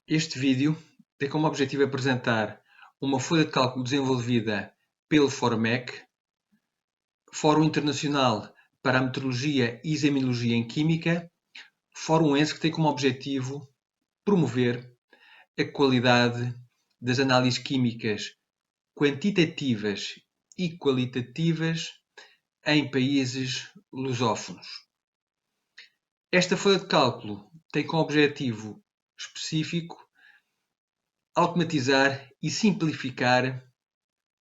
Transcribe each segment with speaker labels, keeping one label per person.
Speaker 1: Este vídeo tem como objetivo apresentar uma folha de cálculo desenvolvida pelo FORMEC, Fórum Internacional para a Metrologia e Examinologia em Química, fórum esse que tem como objetivo promover a qualidade das análises químicas quantitativas e qualitativas em países lusófonos. Esta folha de cálculo tem como objetivo específico automatizar e simplificar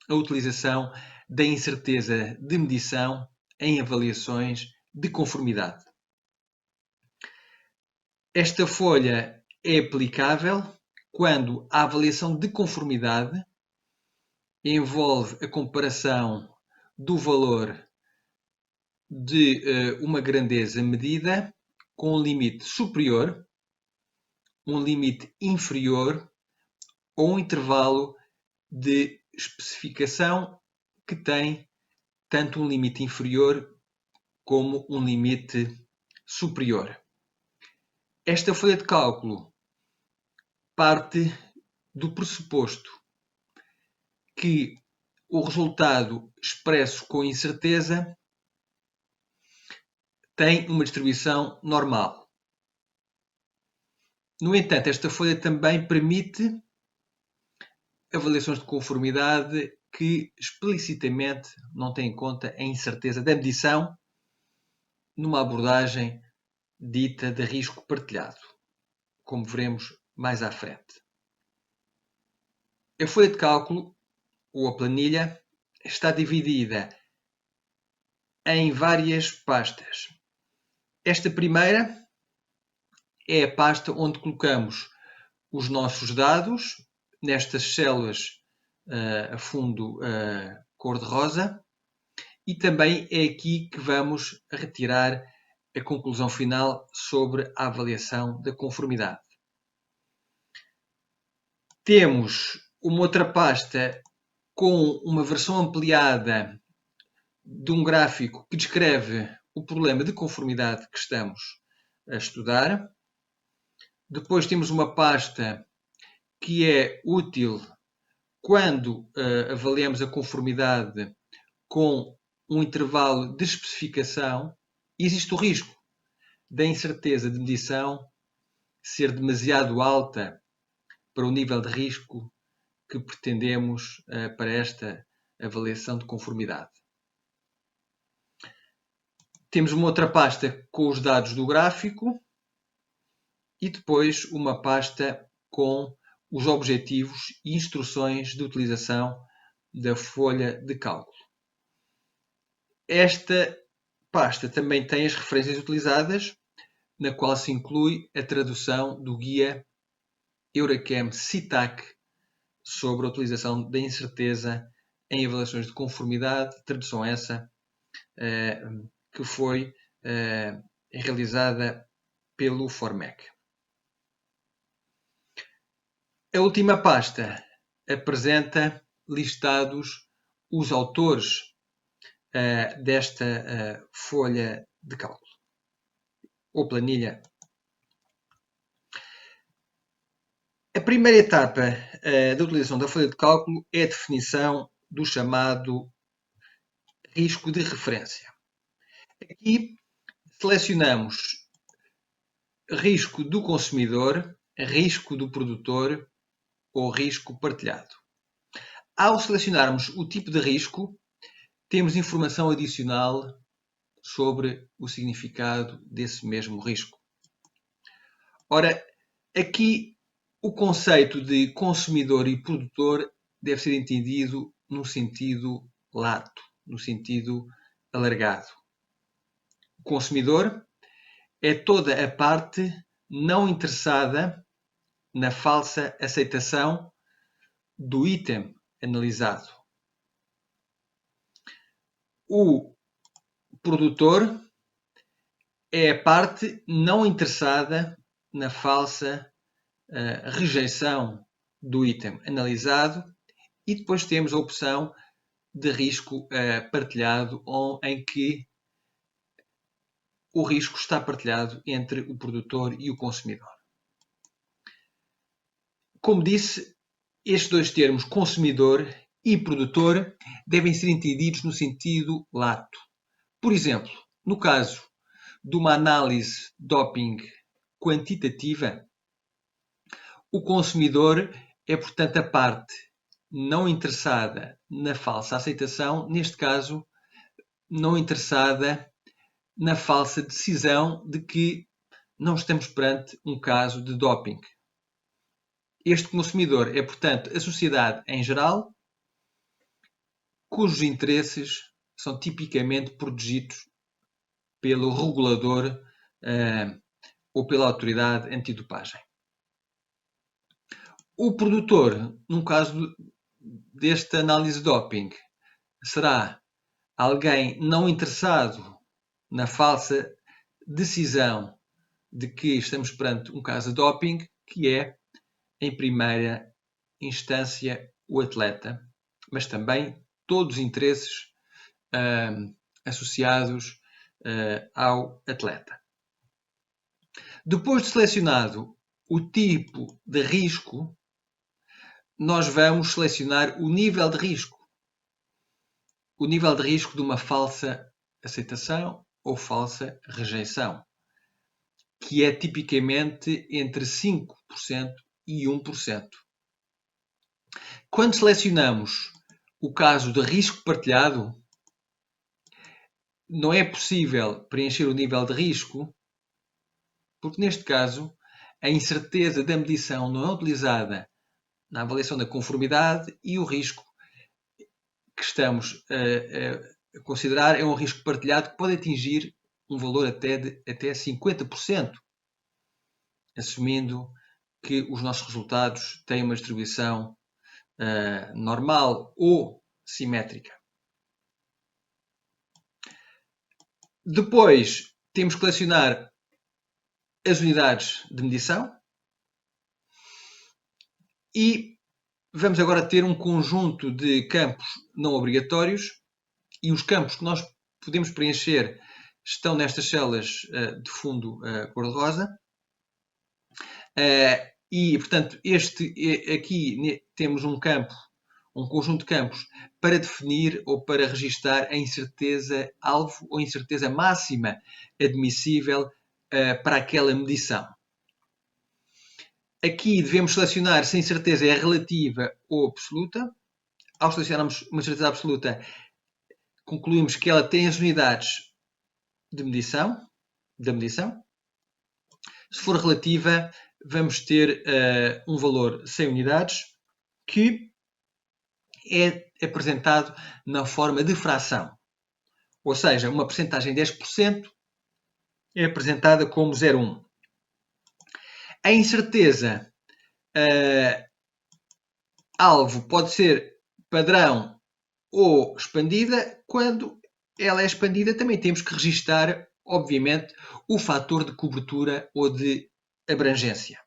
Speaker 1: a utilização da incerteza de medição em avaliações de conformidade. Esta folha é aplicável quando a avaliação de conformidade envolve a comparação do valor de uma grandeza medida com um limite superior, um limite inferior ou um intervalo de especificação que tem tanto um limite inferior como um limite superior. Esta folha de cálculo parte do pressuposto que o resultado expresso com incerteza tem uma distribuição normal. No entanto, esta folha também permite avaliações de conformidade que explicitamente não têm em conta a incerteza da medição numa abordagem dita de risco partilhado, como veremos mais à frente. A folha de cálculo, ou a planilha, está dividida em várias pastas. Esta primeira é a pasta onde colocamos os nossos dados, nestas células a fundo cor-de-rosa, e também é aqui que vamos retirar a conclusão final sobre a avaliação da conformidade. Temos uma outra pasta com uma versão ampliada de um gráfico que descreve o problema de conformidade que estamos a estudar. Depois temos uma pasta que é útil quando avaliamos a conformidade com um intervalo de especificação. Existe o risco da incerteza de medição ser demasiado alta para o nível de risco que pretendemos para esta avaliação de conformidade. Temos uma outra pasta com os dados do gráfico e depois uma pasta com os objetivos e instruções de utilização da folha de cálculo. Esta pasta também tem as referências utilizadas, na qual se inclui a tradução do guia EURACHEM-CITAC sobre a utilização da incerteza em avaliações de conformidade, tradução essa que foi realizada pelo FORMEC. A última pasta apresenta listados os autores desta folha de cálculo ou planilha. A primeira etapa da utilização da folha de cálculo é a definição do chamado risco de referência. Aqui selecionamos risco do consumidor, risco do produtor ou risco partilhado. Ao selecionarmos o tipo de risco, temos informação adicional sobre o significado desse mesmo risco. Ora, aqui o conceito de consumidor e produtor deve ser entendido num sentido lato, no sentido alargado. O consumidor é toda a parte não interessada na falsa aceitação do item analisado. O produtor é a parte não interessada na falsa rejeição do item analisado E depois temos a opção de risco partilhado, em que o risco está partilhado entre o produtor e o consumidor. Como disse, estes dois termos, consumidor e produtor, devem ser entendidos no sentido lato. Por exemplo, no caso de uma análise doping quantitativa, o consumidor é, portanto, a parte não interessada na falsa aceitação, neste caso, não interessada na falsa decisão de que não estamos perante um caso de doping. Este consumidor é, portanto, a sociedade em geral, cujos interesses são tipicamente protegidos pelo regulador ou pela autoridade antidopagem. O produtor, num caso desta análise de doping, será alguém não interessado na falsa decisão de que estamos perante um caso de doping, que é, em primeira instância, o atleta, mas também todos os interesses associados ao atleta. Depois de selecionado o tipo de risco, nós vamos selecionar o nível de risco. O nível de risco de uma falsa aceitação ou falsa rejeição, que é tipicamente entre 5% e 1%. Quando selecionamos o caso de risco partilhado, não é possível preencher o nível de risco, porque neste caso a incerteza da medição não é utilizada na avaliação da conformidade e o risco que estamos a considerar é um risco partilhado que pode atingir um valor até 50%, assumindo que os nossos resultados têm uma distribuição normal ou simétrica. Depois temos que selecionar as unidades de medição e vamos agora ter um conjunto de campos não obrigatórios e os campos que nós podemos preencher estão nestas células de fundo cor-de-rosa. E, portanto, aqui temos um conjunto de campos para definir ou para registar a incerteza alvo ou incerteza máxima admissível para aquela medição. Aqui devemos selecionar se a incerteza é relativa ou absoluta. Ao selecionarmos uma certeza absoluta, concluímos que ela tem as unidades de medição, da medição. Se for relativa, vamos ter um valor sem unidades, que é apresentado na forma de fração. Ou seja, uma percentagem de 10% é apresentada como 0,1. A incerteza alvo pode ser padrão ou expandida. Quando ela é expandida, também temos que registar, obviamente, o fator de cobertura ou de abrangência.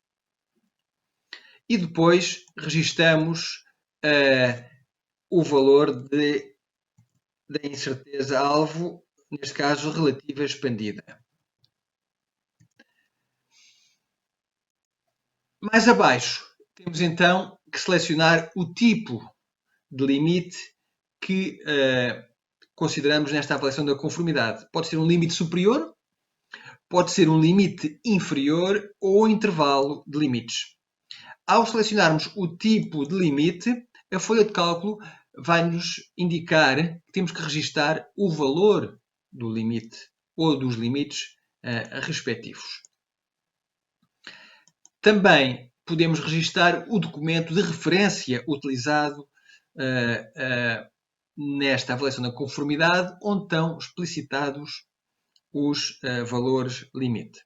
Speaker 1: E depois registamos o valor da incerteza alvo, neste caso relativa expandida. Mais abaixo, temos então que selecionar o tipo de limite que consideramos nesta avaliação da conformidade. Pode ser um limite superior, pode ser um limite inferior ou um intervalo de limites. Ao selecionarmos o tipo de limite, a folha de cálculo vai-nos indicar que temos que registar o valor do limite ou dos limites respectivos. Também podemos registar o documento de referência utilizado nesta avaliação da conformidade, onde estão explicitados os valores limite.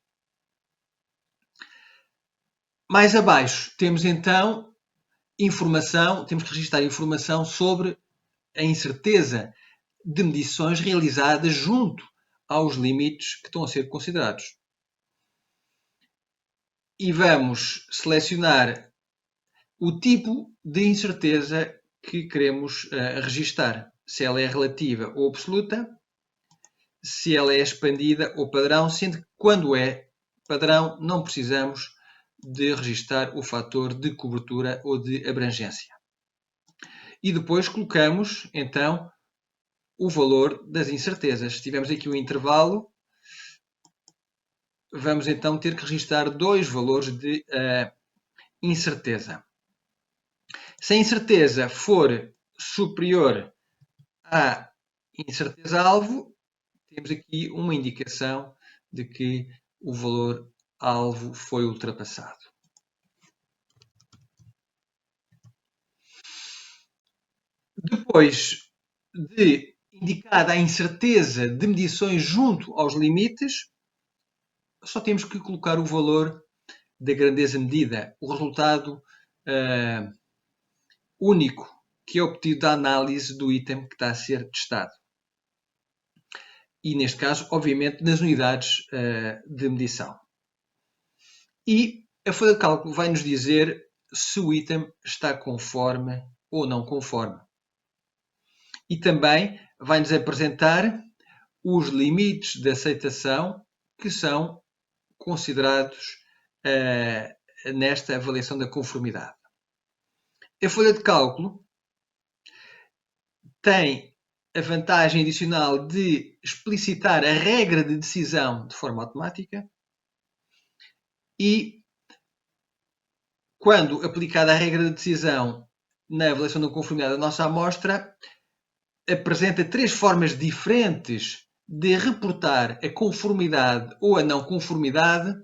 Speaker 1: Mais abaixo temos então informação, temos que registrar informação sobre a incerteza de medições realizadas junto aos limites que estão a ser considerados. E vamos selecionar o tipo de incerteza que queremos registar. Se ela é relativa ou absoluta, se ela é expandida ou padrão, sendo que quando é padrão não precisamos de registar o fator de cobertura ou de abrangência. E depois colocamos, então, o valor das incertezas. Se tivermos aqui o intervalo, vamos então ter que registar dois valores de incerteza. Se a incerteza for superior à incerteza-alvo, temos aqui uma indicação de que o valor alvo foi ultrapassado. Depois de indicada a incerteza de medições junto aos limites, só temos que colocar o valor da grandeza medida, o resultado único que é obtido da análise do item que está a ser testado. E, neste caso, obviamente, nas unidades de medição. E a folha de cálculo vai nos dizer se o item está conforme ou não conforme. E também vai nos apresentar os limites de aceitação que são considerados nesta avaliação da conformidade. A folha de cálculo tem a vantagem adicional de explicitar a regra de decisão de forma automática e, quando aplicada a regra de decisão na avaliação da conformidade da nossa amostra, apresenta três formas diferentes de reportar a conformidade ou a não conformidade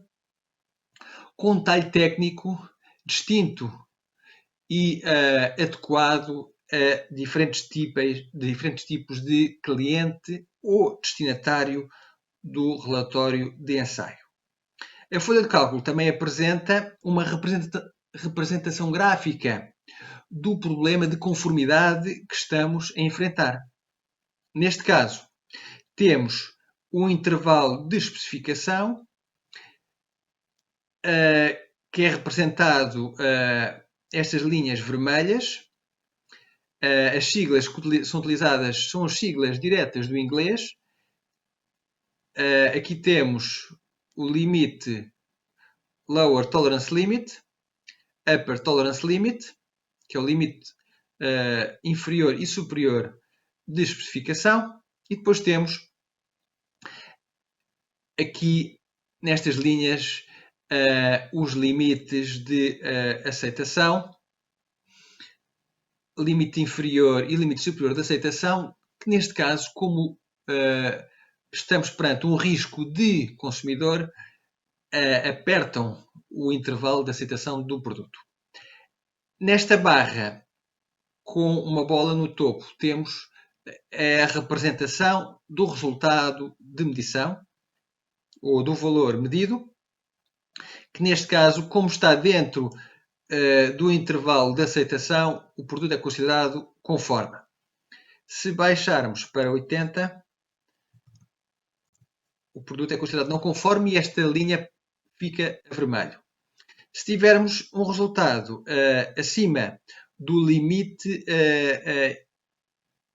Speaker 1: com um detalhe técnico distinto e adequado a diferentes tipos de cliente ou destinatário do relatório de ensaio. A folha de cálculo também apresenta uma representação gráfica do problema de conformidade que estamos a enfrentar. Neste caso, temos um intervalo de especificação que é representado estas linhas vermelhas. As siglas que são utilizadas são as siglas diretas do inglês. Aqui temos o limite Lower Tolerance Limit, Upper Tolerance Limit, que é o limite inferior e superior de especificação. E depois temos aqui nestas linhas os limites de aceitação, limite inferior e limite superior de aceitação, que neste caso, como estamos perante um risco de consumidor, apertam o intervalo de aceitação do produto. Nesta barra, com uma bola no topo, temos a representação do resultado de medição, ou do valor medido, que neste caso, como está dentro do intervalo de aceitação, o produto é considerado conforme. Se baixarmos para 80, o produto é considerado não conforme e esta linha fica a vermelho. Se tivermos um resultado acima do limite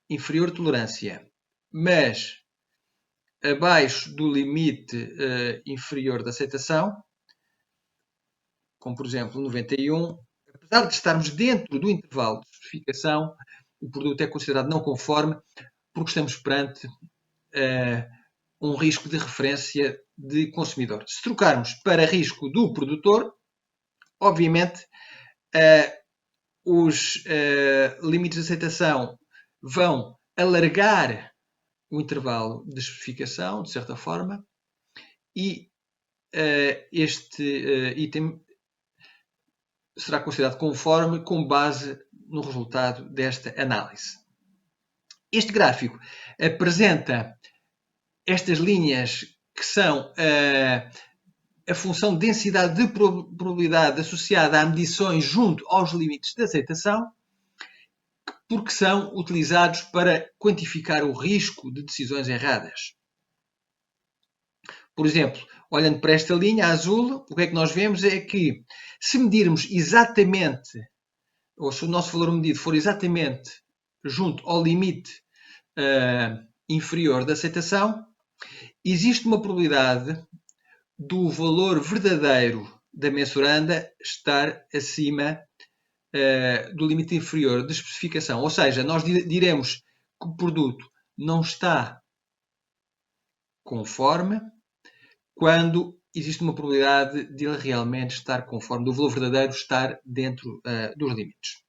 Speaker 1: inferior de tolerância, mas abaixo do limite inferior de aceitação, como por exemplo 91, apesar de estarmos dentro do intervalo de especificação, o produto é considerado não conforme porque estamos perante um risco de referência de consumidor. Se trocarmos para risco do produtor, obviamente os limites de aceitação vão alargar o intervalo de especificação, de certa forma, e este item será considerado conforme com base no resultado desta análise. Este gráfico apresenta estas linhas que são a função de densidade de probabilidade associada a medições junto aos limites de aceitação, porque são utilizados para quantificar o risco de decisões erradas. Por exemplo, olhando para esta linha azul, o que é que nós vemos é que, se medirmos exatamente ou se o nosso valor medido for exatamente junto ao limite inferior da aceitação, existe uma probabilidade do valor verdadeiro da mensuranda estar acima do limite inferior de especificação. Ou seja, nós diremos que o produto não está conforme quando existe uma probabilidade de ele realmente estar conforme, do valor verdadeiro estar dentro dos limites.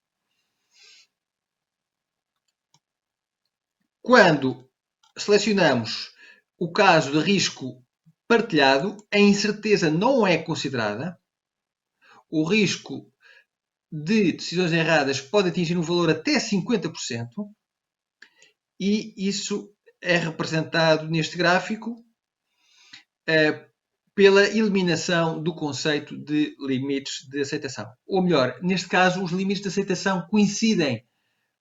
Speaker 1: Quando selecionamos o caso de risco partilhado, a incerteza não é considerada. O risco de decisões erradas pode atingir um valor até 50%, e isso é representado neste gráfico pela eliminação do conceito de limites de aceitação. Ou melhor, neste caso, os limites de aceitação coincidem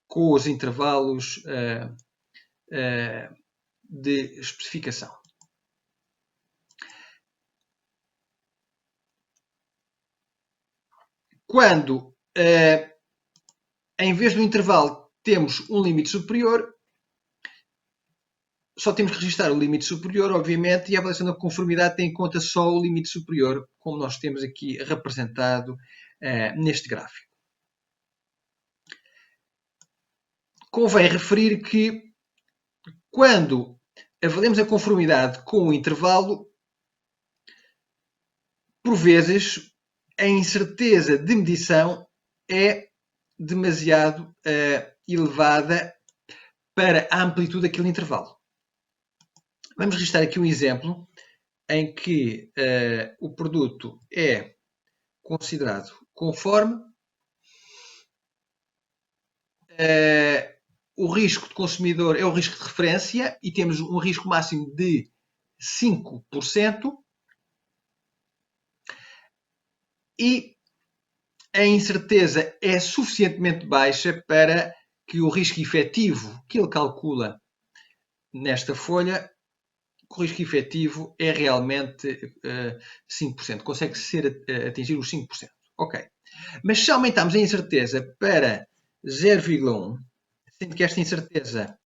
Speaker 1: com os intervalos de especificação. Quando, em vez do intervalo, temos um limite superior, só temos que registrar o limite superior, obviamente, e a avaliação da conformidade tem em conta só o limite superior, como nós temos aqui representado neste gráfico. Convém referir que, quando avaliamos a conformidade com o intervalo, por vezes, a incerteza de medição é demasiado elevada para a amplitude daquele intervalo. Vamos registrar aqui um exemplo em que o produto é considerado conforme, o risco de consumidor é o risco de referência e temos um risco máximo de 5%, e a incerteza é suficientemente baixa para que o risco efetivo que ele calcula nesta folha, o risco efetivo é realmente 5%, consegue atingir os 5%. Ok. Mas se aumentarmos a incerteza para 0,1, sendo que esta incerteza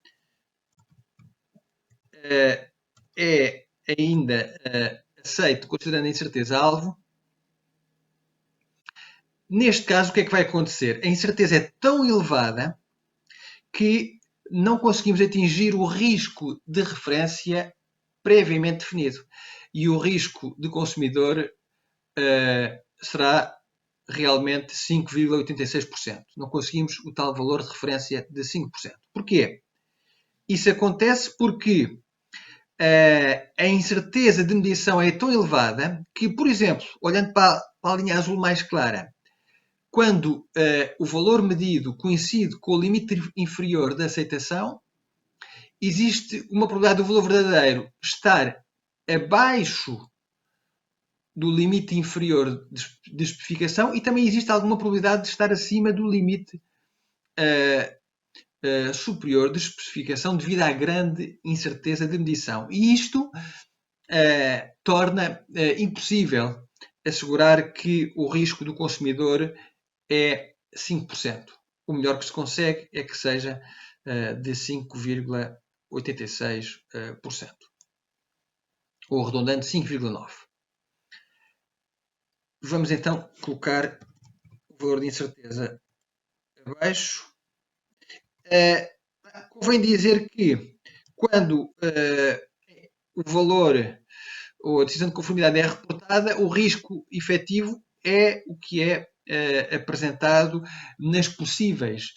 Speaker 1: é ainda aceito, considerando a incerteza-alvo, neste caso, o que é que vai acontecer? A incerteza é tão elevada que não conseguimos atingir o risco de referência previamente definido. E o risco de consumidor será realmente 5,86%. Não conseguimos o tal valor de referência de 5%. Porquê? Isso acontece porque a incerteza de medição é tão elevada que, por exemplo, olhando para a linha azul mais clara, quando o valor medido coincide com o limite inferior da aceitação, existe uma probabilidade do valor verdadeiro estar abaixo do limite inferior de especificação, e também existe alguma probabilidade de estar acima do limite superior de especificação devido à grande incerteza de medição. E isto torna impossível assegurar que o risco do consumidor é 5%. O melhor que se consegue é que seja de 5,86%. Ou arredondando 5,9%. Vamos então colocar o valor de incerteza abaixo. Convém dizer que quando o valor ou a decisão de conformidade é reportada, o risco efetivo é o que é apresentado nas possíveis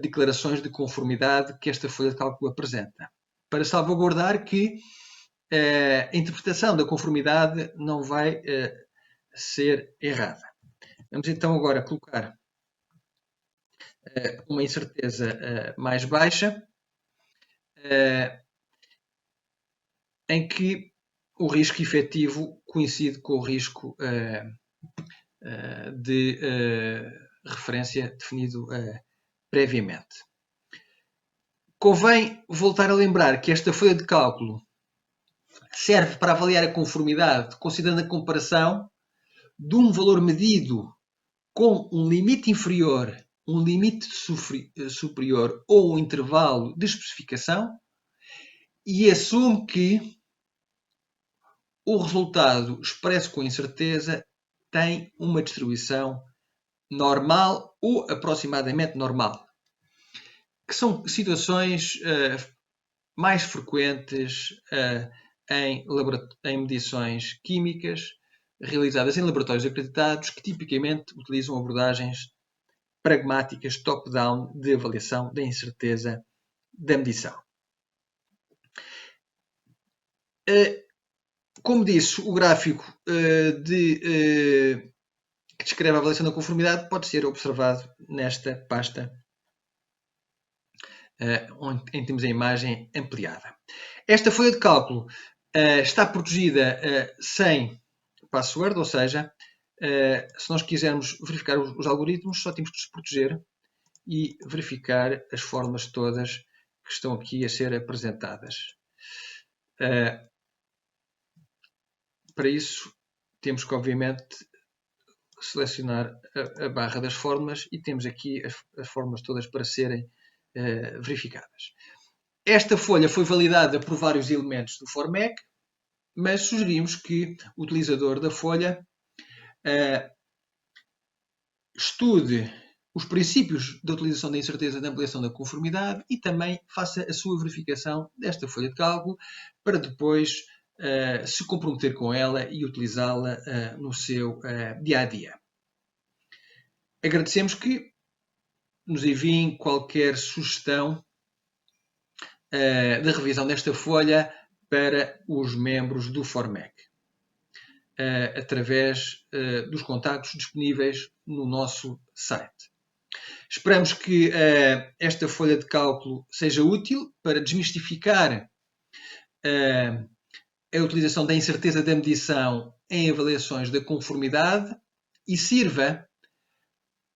Speaker 1: declarações de conformidade que esta folha de cálculo apresenta, para salvaguardar que a interpretação da conformidade não vai ser errada. Vamos então agora colocar uma incerteza mais baixa, em que o risco efetivo coincide com o risco de referência definido previamente. Convém voltar a lembrar que esta folha de cálculo serve para avaliar a conformidade, considerando a comparação de um valor medido com um limite inferior, um limite superior ou um intervalo de especificação e assume que o resultado expresso com incerteza tem uma distribuição normal ou aproximadamente normal, que são situações mais frequentes em medições químicas realizadas em laboratórios acreditados que tipicamente utilizam abordagens pragmáticas top-down de avaliação da incerteza da medição. Como disse, o gráfico que descreve a avaliação da conformidade pode ser observado nesta pasta onde temos a imagem ampliada. Esta folha de cálculo está protegida sem password, ou seja, se nós quisermos verificar os algoritmos, só temos que nos proteger e verificar as fórmulas todas que estão aqui a ser apresentadas. Para isso, temos que, obviamente, selecionar a barra das fórmulas e temos aqui as fórmulas todas para serem verificadas. Esta folha foi validada por vários elementos do FORMEC, mas sugerimos que o utilizador da folha estude os princípios da utilização da incerteza da ampliação da conformidade e também faça a sua verificação desta folha de cálculo para depois se comprometer com ela e utilizá-la no seu dia-a-dia. Agradecemos que nos enviem qualquer sugestão da revisão desta folha para os membros do FORMEC, através dos contactos disponíveis no nosso site. Esperamos que esta folha de cálculo seja útil para desmistificar a utilização da incerteza da medição em avaliações da conformidade e sirva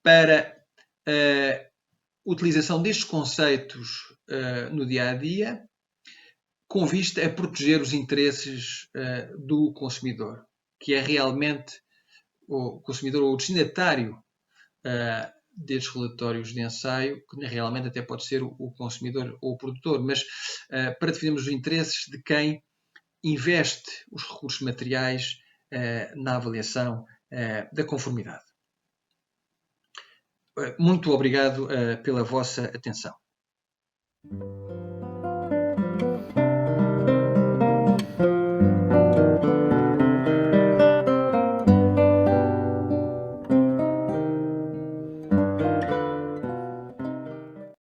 Speaker 1: para a utilização destes conceitos no dia-a-dia, com vista a proteger os interesses do consumidor, que é realmente o consumidor ou o destinatário destes relatórios de ensaio, que realmente até pode ser o consumidor ou o produtor, mas para definirmos os interesses de quem investe os recursos materiais na avaliação da conformidade. Muito obrigado pela vossa atenção.